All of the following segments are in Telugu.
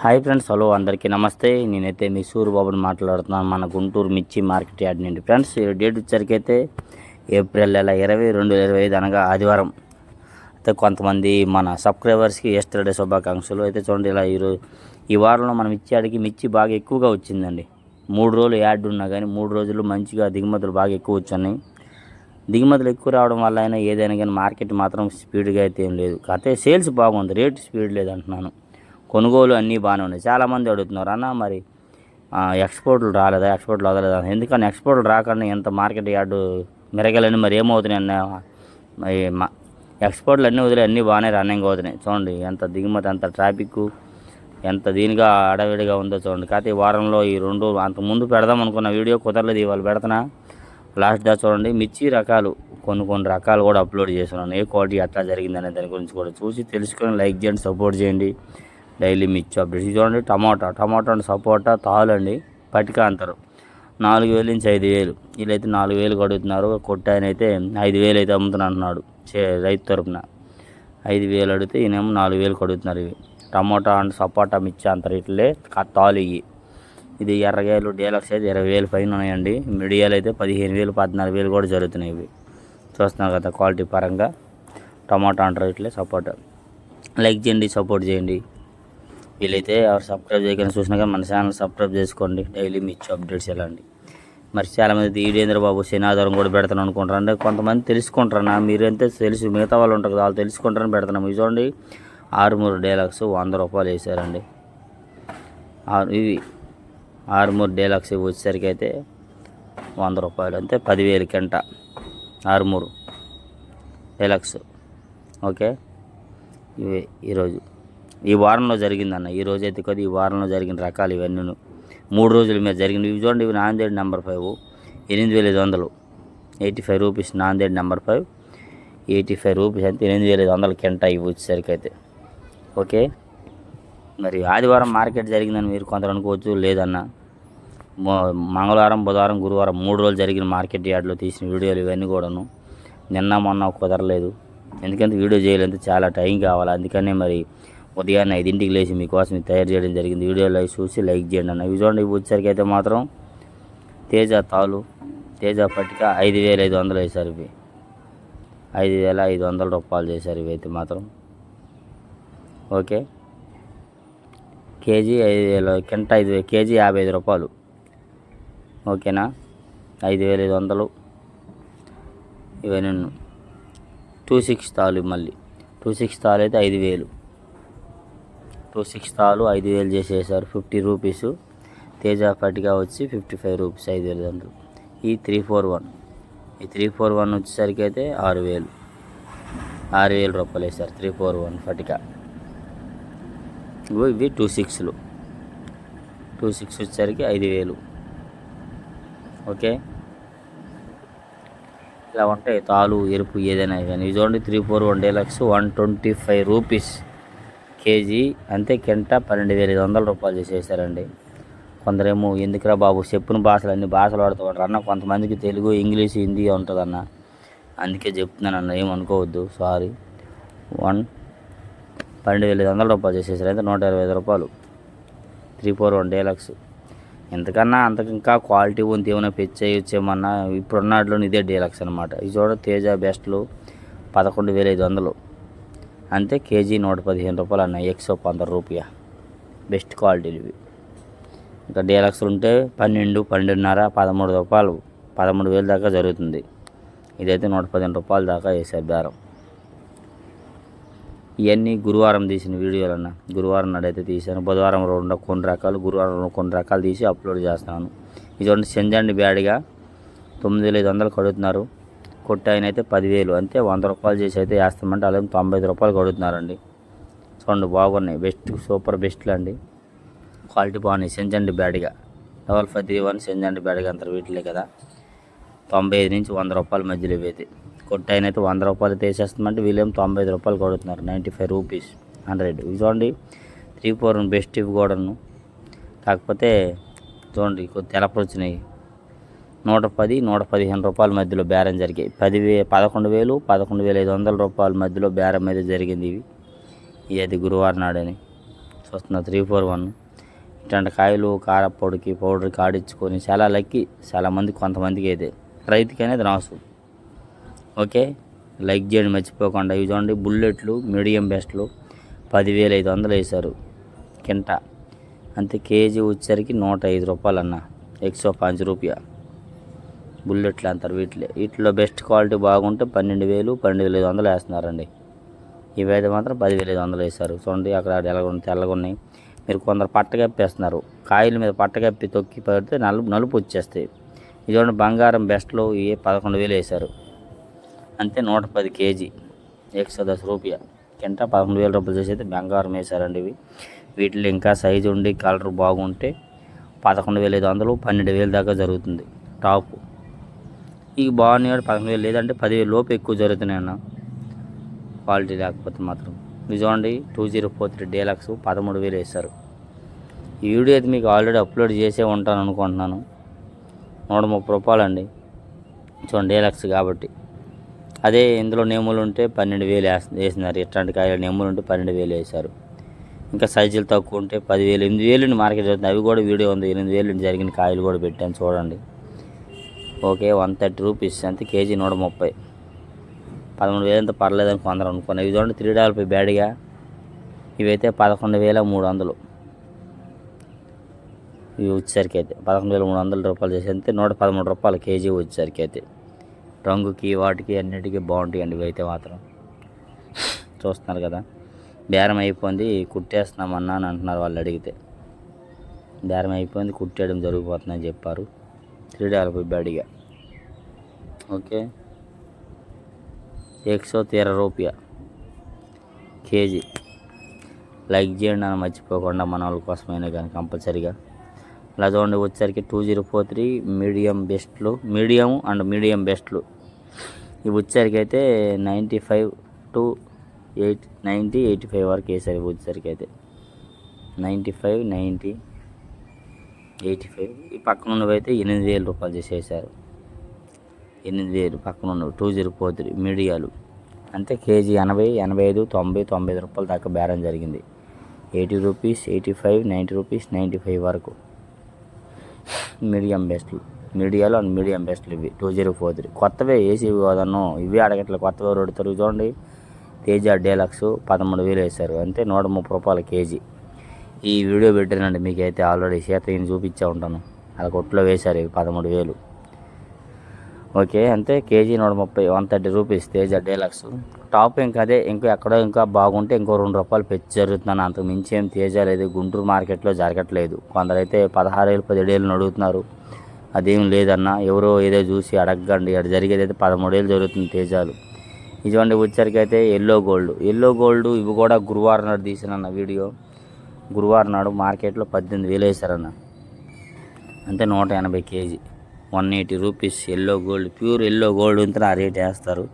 హాయ్ ఫ్రెండ్స్, హలో అందరికీ నమస్తే. నేనైతే మీ సూరిబాబుని మాట్లాడుతున్నాను, మన గుంటూరు మిర్చి మార్కెట్ యార్డ్ నుండి. ఫ్రెండ్స్, ఈ డేట్ వచ్చేసరికైతే ఏప్రిల్ నెల 20, 2025 అనగా ఆదివారం. అయితే కొంతమంది మన సబ్స్క్రైబర్స్కి ఎస్టర్డే శుభాకాంక్షలు. అయితే చూడండి, ఇలా ఈ వారంలో మనం మిర్చి యార్డ్కి మిర్చి బాగా ఎక్కువగా వచ్చిందండి. 3 రోజులు యార్డ్ ఉన్నా కానీ 3 రోజులు మంచిగా దిగుమతులు బాగా ఎక్కువ వచ్చాయి. దిగుమతులు ఎక్కువ రావడం వల్ల అయినా ఏదైనా కానీ మార్కెట్ మాత్రం స్పీడ్గా అయితే ఏం లేదు. అయితే సేల్స్ బాగుంది, రేటు స్పీడ్ లేదంటున్నాను. కొనుగోలు అన్నీ బాగానే ఉన్నాయి. చాలామంది అడుగుతున్నారు, అన్న మరి ఎక్స్పోర్ట్లు రాలేదా, ఎక్స్పోర్ట్లు వదలేదా? ఎందుకని ఎక్స్పోర్ట్లు రాకుండా ఎంత మార్కెట్ యార్డు మిరగలని మరి ఏమవుతున్నాయి అన్న? మరి ఎక్స్పోర్ట్లు అన్నీ వదిలే అన్నీ బాగానే రన్నింగ్ అవుతున్నాయి. చూడండి ఎంత దిగుమతి, ఎంత ట్రాఫిక్, ఎంత దీనిగా అడవిడిగా ఉందో చూడండి. కాకపోతే ఈ వారంలో ఈ 2 రోజులు అంతకుముందు పెడదాం అనుకున్న వీడియో కుదరలేదు, ఇవాళ పెడుతున్నా. లాస్ట్ దా చూడండి, మిర్చి రకాలు కొన్ని రకాలు కూడా అప్లోడ్ చేస్తున్నాను. ఏ క్వాలిటీ ఎట్లా జరిగిందనే దాని గురించి కూడా చూసి తెలుసుకొని లైక్ చేయండి, సపోర్ట్ చేయండి. డైలీ మిర్చి అప్డేట్స్. చూడండి, టమాటా అండ్ సపోటా తాలు అండి, పటిక అంటారు. 4,000 నుంచి 5,000. వీళ్ళైతే 4,000 అడుగుతున్నారు. కొట్టాయన అయితే 5,000 అయితే అమ్ముతున్నా అంటున్నాడు రైతు తరపున. 5,000 అడిగితే ఈయనేమో 4,000 అడుగుతున్నారు. ఇవి టమాటా అండ్ సపోటా మిర్చి అంటారు. ఇట్లే తాలు ఇవి. ఇది ఎర్రగాయలు డీలక్స్ అయితే 20,000 పైన ఉన్నాయండి. మీడియాలు అయితే 15,000, 14,000 కూడా జరుగుతున్నాయి. ఇవి చూస్తున్నారు కదా క్వాలిటీ పరంగా. టమాటా అంటారు ఇట్లే సపోటా. లైక్ చేయండి, సపోర్ట్ చేయండి. వీలైతే ఎవరు సబ్స్క్రైబ్ చేయకుండా చూసినా కానీ మన ఛానల్ సబ్స్క్రైబ్ చేసుకోండి. డైలీ మిర్చి అప్డేట్స్ ఎలా అండి. మరి చాలామంది ఈడేంద్ర బాబు శనివారం కూడా పెడతాను అనుకుంటారు. అంటే కొంతమంది తెలుసుకుంటారన్నా, మీరంతే తెలుసు, మిగతా వాళ్ళు ఉంటారు కదా, వాళ్ళు తెలుసుకుంటారని పెడతాను. ఇవి చూడండి, 6 డీలక్స్ 100 రూపాయలు వేసారండి. ఇవి 6 డీలక్స్ ఇవి వచ్చేసరికి అయితే 100 రూపాయలు, అంటే 10,000 కెంట. 6 డీలక్స్. ఓకే, ఇవి ఈరోజు ఈ వారంలో జరిగిందన్న. ఈ రోజు అయితే కదా, ఈ వారంలో జరిగిన రకాలు ఇవన్నీ 3 రోజుల మీద జరిగింది. ఇవి చూడండి, ఇవి Nanded number 5 8,500, 85 rupees. Nanded number 5 85 rupees, అంటే 8,500 కెంట ఇవి వచ్చేసరికి అయితే. ఓకే, మరి ఆదివారం మార్కెట్ జరిగిందని మీరు కొందరు అనుకోవచ్చు. లేదన్న, మంగళవారం, బుధవారం, గురువారం 3 రోజులు జరిగిన మార్కెట్ యార్డ్లో తీసిన వీడియోలు ఇవన్నీ కూడాను. నిన్న మొన్న కుదరలేదు, ఎందుకంటే వీడియో చేయాలంటే చాలా టైం కావాలి. అందుకనే మరి ఉదయాన్నే 5ంటికి లేచి మీకోసం తయారు చేయడం జరిగింది. వీడియోలో చూసి లైక్ చేయండి అన్న. ఇవి చూడండి, ఇవి వచ్చేసరికి అయితే మాత్రం తేజ తాలు, తేజ పట్టిక 5,500 వేశారు. ఇవి 5,500 రూపాయలు చేశారు. ఇవి అయితే మాత్రం ఓకే. కేజీ 5,000, కెంట 5 కేజీ 55 రూపాయలు. ఓకేనా, 5,500 ఇవన్నీ. 26 తాలు, మళ్ళీ 26 తాలు అయితే 5,000. 26 తాలు 5,000 చేసేసారు, 50 రూపీసు. తేజ పట్టిక వచ్చి 55 రూపీస్, 5,500. ఈ 341 వచ్చేసరికి అయితే 6,000 రూపాయలు వేసారు. 341 పట్టిక. ఇవి 26 వచ్చేసరికి 5,000. ఓకే, ఇలా ఉంటాయి తాలు, ఎరుపు ఏదైనా కానీ. ఇది చూడండి, 341 డీలక్స్ 125 రూపీస్ కేజీ, అంతే కెంట 12,500 రూపాయలు చేసేసారండి. కొందరేమో ఎందుకురా బాబు చెప్పున భాషలు అన్ని భాషలు వాడుతూ ఉంటారు అన్న. కొంతమందికి తెలుగు, ఇంగ్లీష్, హిందీ ఉంటుందన్న, అందుకే చెప్తున్నాను అన్న, ఏమనుకోవద్దు, సారీ. 12,500 రూపాయలు చేసేసారు, అయితే 125 రూపాయలు. 341 డీలక్స్. ఎంతకన్నా అంతకు ఇంకా క్వాలిటీ ఉంది, ఏమైనా పెంచేయచ్చేమన్నా. ఇప్పుడున్నట్లో ఇదే డీలక్స్ అనమాట. ఇది చూడ తేజ బెస్ట్లు 11,500, అంతే కేజీ 115 రూపాయలు అన్న. 115 రూపాయ బెస్ట్ క్వాలిటీలు ఇవి. ఇంకా డీలక్స్లు ఉంటే 12, 12.5, 13 రూపాయలు, 13,000 దాకా జరుగుతుంది. ఇదైతే 115 రూపాయల దాకా వేసారు బేరం. ఇవన్నీ గురువారం తీసిన వీడియోలు అన్న. గురువారం నాడైతే తీసాను. బుధవారం కొన్ని రకాలు, గురువారం కొన్ని రకాలు తీసి అప్లోడ్ చేస్తాను. ఇటువంటి సెంజండి బ్యాడ్గా 9,500 కడుగుతున్నారు. కొట్టాయన అయితే 10,000, అంతే 100 రూపాయలు చేసి అయితే వేస్తామంటే అలాగే 95 రూపాయలు కడుగుతున్నారండి. చూడండి, బాగున్నాయి, బెస్ట్, సూపర్ బెస్ట్లు అండి. క్వాలిటీ బాగున్నాయి. సెంజండి బ్యాడ్గా 5531 సెంజండి బ్యాడ్గా అంటారు వీటిలే కదా. 95 నుంచి 100 రూపాయల మధ్యలో ఇవైతే. కొట్టాయన అయితే 100 రూపాయలు తీసేస్తామంటే వీళ్ళేమో 95 రూపాయలు కొడుతున్నారు, 95 రూపీస్, 100. ఇవి చూడండి, 341 బెస్ట్ ఇవి కూడాను. కాకపోతే చూడండి కొద్ది తెలపలు వచ్చినాయి. 110, 115 రూపాయల మధ్యలో బేరం జరిగాయి. 11,000, 11,500 రూపాయల మధ్యలో బేరం అయితే జరిగింది. ఇది గురువారం నాడని. చూస్తున్నా 341. ఇట్లాంటి కాయలు కారపొడికి పౌడర్కి ఆడించుకొని చాలా లక్కీ చాలా మంది, కొంతమందికి అయితే రైతుకి అనేది రాసు. ఓకే, లైక్ చేయండి మర్చిపోకుండా. ఇవి చూడండి బుల్లెట్లు మీడియం బెస్ట్లు 10,500 వేశారు కింట. అంతే కేజీ వచ్చేసరికి 105 రూపాయలు అన్న, 105 రూపాయ బుల్లెట్లు అంటారు వీటిలో బెస్ట్ క్వాలిటీ బాగుంటే 12,000 12,500 వేస్తున్నారండి. ఇవైతే మాత్రం 10,500 వేశారు. చూడండి అక్కడ తెల్లగా ఉన్నాయి. మీరు కొందరు పట్టగప్పేస్తున్నారు, కాయల మీద పట్టగప్పి తొక్కి పెడితే నలుపు వచ్చేస్తాయి. ఇది చూడండి బంగారం బెస్ట్లో ఇవి 11,000 వేశారు. అంతే 110 కేజీ 110 రూపాయ కింట 11,000 రూపాయలు చేసి అయితే బంగారం వేశారండి. వీటిలో ఇంకా సైజు ఉండి కలర్ బాగుంటే 11,500 12,000 దాకా జరుగుతుంది టాప్. ఇవి బాగున్నాయి 11,000, లేదంటే 10,000 లోపు ఎక్కువ జరుగుతున్నాయి అన్న క్వాలిటీ లేకపోతే మాత్రం. ఇది చూడండి 2043 డీలక్స్ 13,000 వేశారు. ఈ వీడియో అయితే మీకు ఆల్రెడీ అప్లోడ్ చేసే ఉంటాను అనుకుంటున్నాను. 130 రూపాయలు అండి. చూడండి డీలక్స్ కాబట్టి. అదే ఇందులో నేములు ఉంటే 12,000 వేసినారు. ఇట్లాంటి కాయలు నేములు ఉంటే 12,000 వేశారు. ఇంకా సైజులు తక్కువ ఉంటే 10,000 8,000 మార్కెట్ జరుగుతుంది. అవి కూడా వీడియో ఉంది. 8,000 జరిగిన కాయలు కూడా పెట్టాను చూడండి. ఓకే 130 రూపీస్ అంతే కేజీ 130. 13,000 అంత పర్లేదని కొందరు అనుకున్నాను. ఇవి చూడండి $3 బ్యాడ్గా ఇవైతే 11,300 ఇవి వచ్చేసరికి అయితే 11,300 రూపాయలు చేసి అంతే 113 రూపాయలు కేజీ వచ్చేసరికి అయితే. రంగుకి వాటికి అన్నిటికీ బాగుంటాయండి ఇవి అయితే మాత్రం. చూస్తున్నారు కదా, బేరం అయిపోయింది కుట్టేస్తున్నామన్నా అని అంటున్నారు వాళ్ళు అడిగితే. బేరం అయిపోయింది కుట్టేయడం జరిగిపోతుందని చెప్పారు. $3 బ్యాడ్గా. ఓకే 113 రూపాయ కేజీ. లైక్ చేయండి అని మర్చిపోకుండా, మన వాళ్ళ కోసమైనా కానీ కంపల్సరీగా. అలా చూడండి వచ్చేసరికి 2043 మీడియం బెస్ట్లు, మీడియం అండ్ మీడియం బెస్ట్లు ఇవి వచ్చేసరికి అయితే 95 to 90 85 వరకు వేసారు. ఇవి వచ్చేసరికి అయితే 95 90 85. ఈ పక్కన ఉన్నవి అయితే 8,000 రూపాయలు చేసేసారు. 8,000 పక్కన ఉన్నవి 2043 మీడియాలు అంతే కేజీ 80 85 90 95 రూపాయల దాకా బేరం జరిగింది. 80 రూపీస్ 85 90 రూపీస్ 95 వరకు మీడియం బెస్ట్లు, మీడియాలో అండ్ మీడియం బెస్ట్లు ఇవి 2043. కొత్తవే ఏసీ కాదన్నో ఇవి అడగట్లే, కొత్తవే రొడతారు. చూడండి తేజ డీలక్స్ 13,000 వేశారు. అంతే 130 రూపాయల కేజీ. ఈ వీడియో పెట్టానండి మీకైతే ఆల్రెడీ సీతయ్యని చూపించే ఉంటాను. అలా కొట్లో వేశారు ఇవి 13,000. ఓకే అంతే KG 130 130 rupees Teja deluxe top. ఇంకా అదే ఇంకా ఎక్కడో ఇంకా బాగుంటే ఇంకో $2 పెంచి జరుగుతున్నాను. అంతకు మించి ఏం తేజ లేదు, గుంటూరు మార్కెట్లో జరగట్లేదు. కొందరైతే 16,000 17,000 అడుగుతున్నారు. అదేం లేదన్న, ఎవరో ఏదో చూసి అడగండి. అక్కడ జరిగేది అయితే 13,000 జరుగుతుంది తేజాలు. ఇటువంటి వచ్చరికి అయితే ఎల్లో గోల్డ్ ఇవి కూడా గురువారం నాడు తీసినన్న వీడియో. గురువారం నాడు మార్కెట్లో 18,000 వేసారన్న. అంతే 180 KG 180 rupees. Yellow gold pure yellow gold ఉంటే ఆ రేట్ వేస్తారు.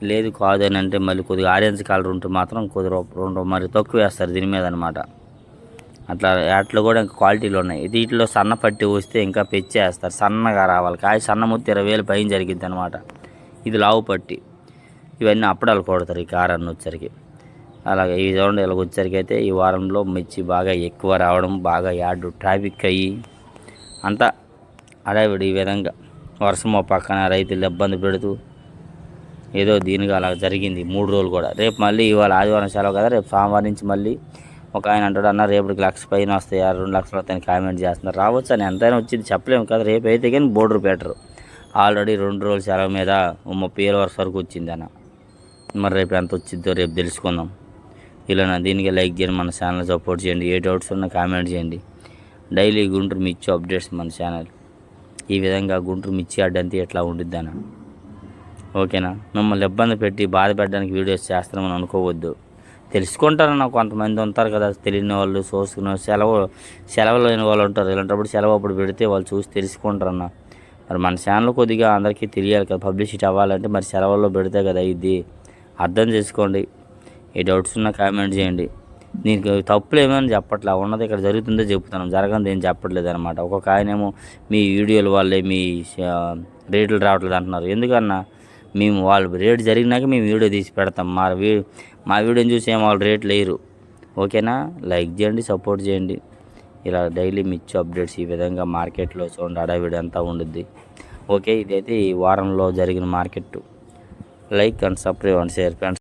లేదు కాదు అని అంటే మళ్ళీ కొద్దిగా ఆరెంజ్ కలర్ ఉంటే మాత్రం కొద్దిగా 2 మరి తక్కువ వేస్తారు దీని మీద అనమాట. అట్లా వాటిలో కూడా ఇంకా క్వాలిటీలు ఉన్నాయి. వీటిలో సన్న పట్టి వస్తే ఇంకా పెంచేస్తారు, సన్నగా రావాలి. కాయ సన్న మొత్తం 20,000 పైన జరిగింది అనమాట. ఇది లావు పట్టి. ఇవన్నీ అప్పడాలు కొడతారు ఈ కారాన్ని వచ్చరికి. అలాగే ఈ చూడండి ఇలా వచ్చరికి అయితే ఈ వారంలో మిర్చి బాగా ఎక్కువ రావడం, బాగా యాడ్ ట్రాఫిక్ అయ్యి అంతా అడావిడి ఈ విధంగా వర్షం పక్కన రైతులు ఇబ్బంది పెడుతూ ఏదో దీనిగా అలా జరిగింది 3 రోజులు కూడా. రేపు మళ్ళీ ఇవాళ ఆదివారం సెలవు కదా, రేపు సోమవారం నుంచి మళ్ళీ ఒక ఆయన అంటాడు అన్న రేపటికి 1,00,000 పైన వస్తాయి 2 లక్షలు వస్తాయని కామెంట్ చేస్తున్నారు. రావచ్చు అని ఎంతైనా వచ్చింది చెప్పలేము కదా. రేపు అయితే కానీ బోర్డర్ పెట్టరు. ఆల్రెడీ 2 రోజులు సెలవు మీద 30,000 వరకు వచ్చింది అన్న. మరి రేపు ఎంత వచ్చిందో రేపు తెలుసుకుందాం. ఇలా దీనికి లైక్ చేయండి, మన ఛానల్ సపోర్ట్ చేయండి. ఏ డౌట్స్ ఉన్నా కామెంట్ చేయండి. డైలీ గుంటూరు మిర్చి అప్డేట్స్ మన ఛానల్. ఈ విధంగా గుంటూరు మిర్చి అడ్డంతా ఎట్లా ఉండిద్ది అన్న. ఓకేనా, మిమ్మల్ని ఇబ్బంది పెట్టి బాధ పెట్టడానికి వీడియోస్ చేస్తామని అనుకోవద్దు. తెలుసుకుంటారన్న కొంతమంది ఉంటారు కదా తెలియని వాళ్ళు, చూసుకునే సెలవులు లేని వాళ్ళు ఉంటారు. ఇలాంటప్పుడు సెలవు అప్పుడు పెడితే వాళ్ళు చూసి తెలుసుకుంటారన్న. మరి మన ఛానల్ కొద్దిగా అందరికీ తెలియాలి కదా, పబ్లిసిటీ అవ్వాలంటే మరి సెలవుల్లో పెడితే కదా ఇది. అర్థం చేసుకోండి. ఏ డౌట్స్ ఉన్నా కామెంట్ చేయండి. దీనికి తప్పులు ఏమైనా చెప్పట్లా, ఉన్నది ఇక్కడ జరుగుతుందో చెప్తున్నాం, జరగదు ఏం చెప్పట్లేదు అనమాట. ఒక్కొక్క ఆయనేమో మీ వీడియోల వల్లే మీ రేట్లు రావట్లేదు అంటున్నారు. ఎందుకన్నా మేము వాళ్ళు రేటు జరిగినాక మేము వీడియో తీసి పెడతాం. మా వీడియోని చూసి ఏమో వాళ్ళు రేట్లు వేయరు. ఓకేనా, లైక్ చేయండి, సపోర్ట్ చేయండి. ఇలా డైలీ మిర్చి అప్డేట్స్ ఈ విధంగా మార్కెట్లో చూడండి, హడావిడి అంతా ఉండుద్ది. ఓకే, ఇదైతే ఈ వారంలో జరిగిన market. Like and subscribe and share friends.